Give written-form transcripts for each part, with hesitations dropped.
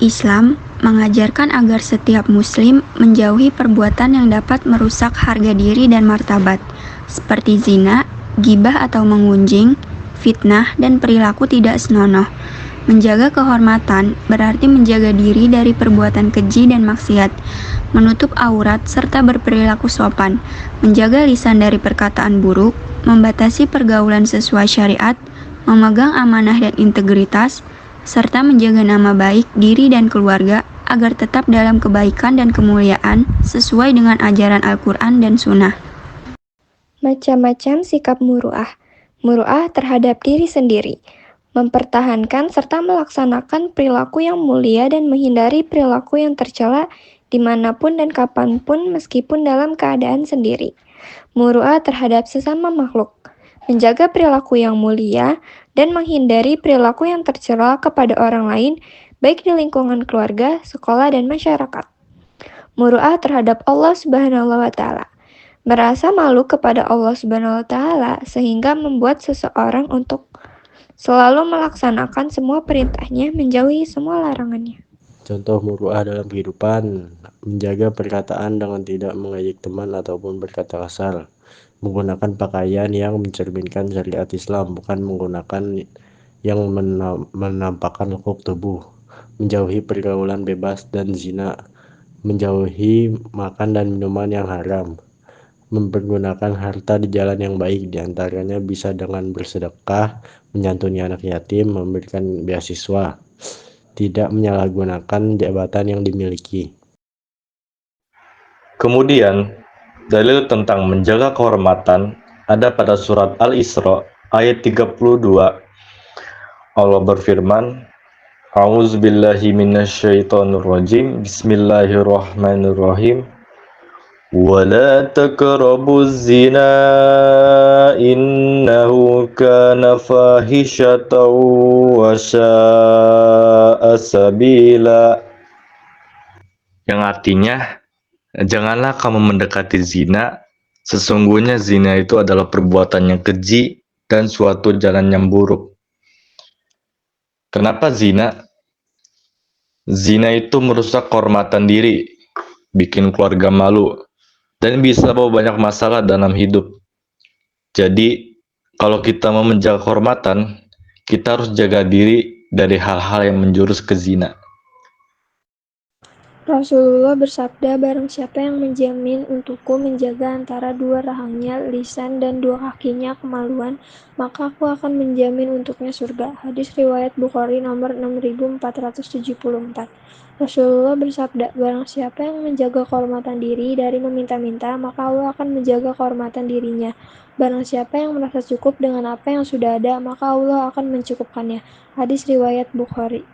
Islam mengajarkan agar setiap muslim menjauhi perbuatan yang dapat merusak harga diri dan martabat, seperti zina, ghibah atau mengunjing, fitnah, dan perilaku tidak senonoh. Menjaga kehormatan berarti menjaga diri dari perbuatan keji dan maksiat, menutup aurat serta berperilaku sopan, menjaga lisan dari perkataan buruk, membatasi pergaulan sesuai syariat, memegang amanah dan integritas, serta menjaga nama baik diri dan keluarga agar tetap dalam kebaikan dan kemuliaan sesuai dengan ajaran Al-Quran dan Sunnah. Macam-macam sikap muru'ah. Muru'ah terhadap diri sendiri. Mempertahankan serta melaksanakan perilaku yang mulia dan menghindari perilaku yang tercela dimanapun dan kapanpun meskipun dalam keadaan sendiri. Muru'ah terhadap sesama makhluk. Menjaga perilaku yang mulia dan menghindari perilaku yang tercela kepada orang lain, baik di lingkungan keluarga, sekolah, dan masyarakat. Muru'ah terhadap Allah Subhanahu wa Ta'ala. Merasa malu kepada Allah Subhanahu wa Ta'ala sehingga membuat seseorang untuk selalu melaksanakan semua perintahnya, menjauhi semua larangannya. Contoh muru'ah dalam kehidupan: menjaga perkataan dengan tidak mengejek teman ataupun berkata kasar, menggunakan pakaian yang mencerminkan syariat Islam, bukan menggunakan yang menampakkan lekuk tubuh, menjauhi pergaulan bebas dan zina, menjauhi makan dan minuman yang haram, mempergunakan harta di jalan yang baik, diantaranya bisa dengan bersedekah, menyantuni anak yatim, memberikan beasiswa, tidak menyalahgunakan jabatan yang dimiliki. Kemudian, dalil tentang menjaga kehormatan ada pada surat Al-Isra ayat 32. Allah berfirman, A'udzubillahi minasyaitonirrajim. Bismillahirrahmanirrahim. Wala taqrabuz zina innahu kana fahishatan wa sya'a sabila. Yang artinya, janganlah kamu mendekati zina, sesungguhnya zina itu adalah perbuatan yang keji dan suatu jalan yang buruk. Kenapa zina? Zina itu merusak kehormatan diri, bikin keluarga malu, dan bisa bawa banyak masalah dalam hidup. Jadi, kalau kita mau menjaga kehormatan, kita harus jaga diri dari hal-hal yang menjurus ke zina. Rasulullah bersabda, barang siapa yang menjamin untukku menjaga antara dua rahangnya, lisan, dan dua kakinya kemaluan, maka aku akan menjamin untuknya surga. Hadis riwayat Bukhari nomor 6474. Rasulullah bersabda, barang siapa yang menjaga kehormatan diri dari meminta-minta, maka Allah akan menjaga kehormatan dirinya. Barang siapa yang merasa cukup dengan apa yang sudah ada, maka Allah akan mencukupkannya. Hadis riwayat Bukhari.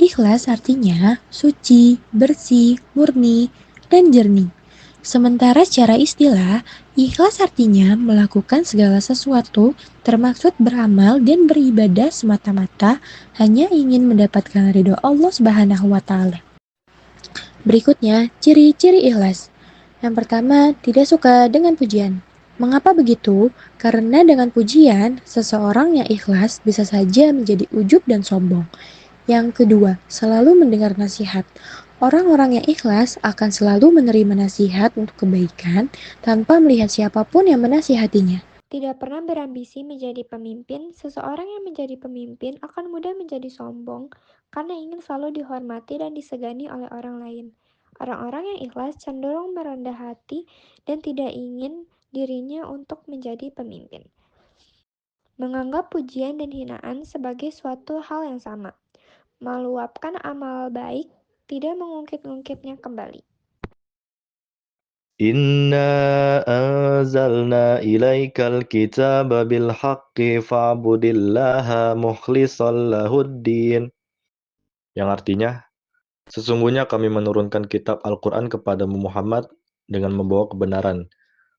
Ikhlas artinya suci, bersih, murni, dan jernih. Sementara secara istilah, ikhlas artinya melakukan segala sesuatu termaksud beramal dan beribadah semata-mata hanya ingin mendapatkan ridho Allah Subhanahu wa Ta'ala. Berikutnya, ciri-ciri ikhlas. Yang pertama, tidak suka dengan pujian. Mengapa begitu? Karena dengan pujian, seseorang yang ikhlas bisa saja menjadi ujub dan sombong. Yang kedua, selalu mendengar nasihat. Orang-orang yang ikhlas akan selalu menerima nasihat untuk kebaikan tanpa melihat siapapun yang menasihatinya. Tidak pernah berambisi menjadi pemimpin, seseorang yang menjadi pemimpin akan mudah menjadi sombong karena ingin selalu dihormati dan disegani oleh orang lain. Orang-orang yang ikhlas cenderung merendah hati dan tidak ingin dirinya untuk menjadi pemimpin. Menganggap pujian dan hinaan sebagai suatu hal yang sama. Meluapkan amal baik, tidak mengungkit-ungkitnya kembali. Inna anzalna ilaikal kitaba bil haqqi fa'budillaha mukhlishan lahuddin. Yang artinya, sesungguhnya kami menurunkan kitab Al-Quran kepadamu Muhammad dengan membawa kebenaran.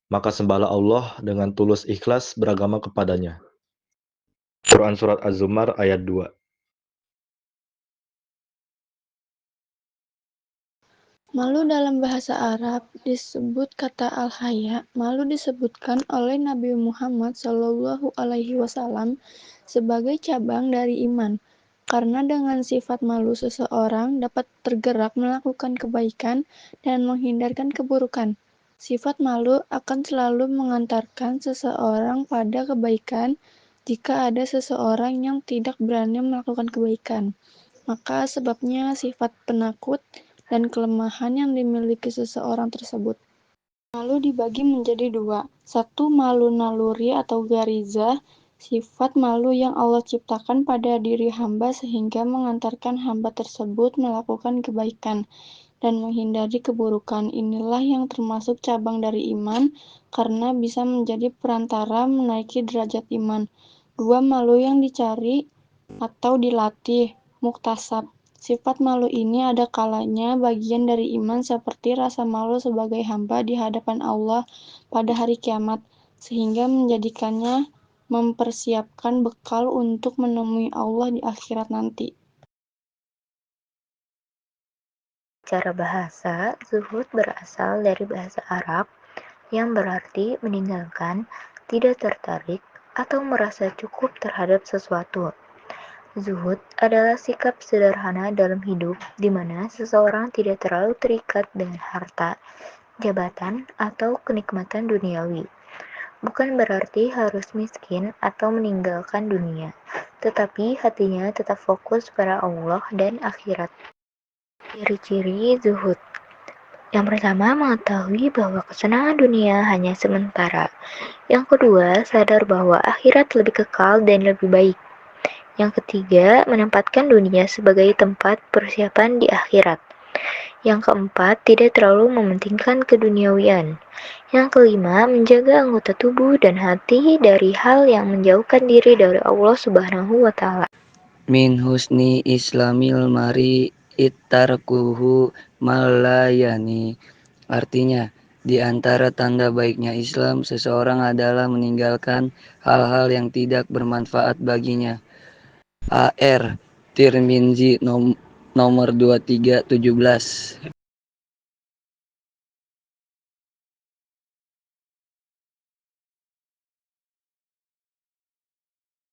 Maka sembahlah Allah dengan tulus ikhlas beragama kepadanya. Quran Surat Az-Zumar ayat 2. Malu dalam bahasa Arab disebut kata al-haya. Malu disebutkan oleh Nabi Muhammad SAW sebagai cabang dari iman. Karena dengan sifat malu seseorang dapat tergerak melakukan kebaikan dan menghindarkan keburukan. Sifat malu akan selalu mengantarkan seseorang pada kebaikan jika ada seseorang yang tidak berani melakukan kebaikan. Maka sebabnya sifat penakut dan kelemahan yang dimiliki seseorang tersebut. Malu dibagi menjadi dua. Satu, malu naluri atau garizah, sifat malu yang Allah ciptakan pada diri hamba sehingga mengantarkan hamba tersebut melakukan kebaikan dan menghindari keburukan. Inilah yang termasuk cabang dari iman karena bisa menjadi perantara menaiki derajat iman. Dua, malu yang dicari atau dilatih, muktasab. Sifat malu ini ada kalanya bagian dari iman seperti rasa malu sebagai hamba di hadapan Allah pada hari kiamat, sehingga menjadikannya mempersiapkan bekal untuk menemui Allah di akhirat nanti. Secara bahasa, zuhud berasal dari bahasa Arab yang berarti meninggalkan, tidak tertarik, atau merasa cukup terhadap sesuatu. Zuhud adalah sikap sederhana dalam hidup di mana seseorang tidak terlalu terikat dengan harta, jabatan, atau kenikmatan duniawi. Bukan berarti harus miskin atau meninggalkan dunia, tetapi hatinya tetap fokus pada Allah dan akhirat. Ciri-ciri zuhud. Yang pertama, mengetahui bahwa kesenangan dunia hanya sementara. Yang kedua, sadar bahwa akhirat lebih kekal dan lebih baik. Yang ketiga, menempatkan dunia sebagai tempat persiapan di akhirat. Yang keempat, tidak terlalu mementingkan keduniawian. Yang kelima, menjaga anggota tubuh dan hati dari hal yang menjauhkan diri dari Allah Subhanahu wa Ta'ala. Min husni islamil mari ittarkuhu malayani. Artinya, di antara tanda baiknya Islam, seseorang adalah meninggalkan hal-hal yang tidak bermanfaat baginya. A.R. Tirmizi nomor 2317.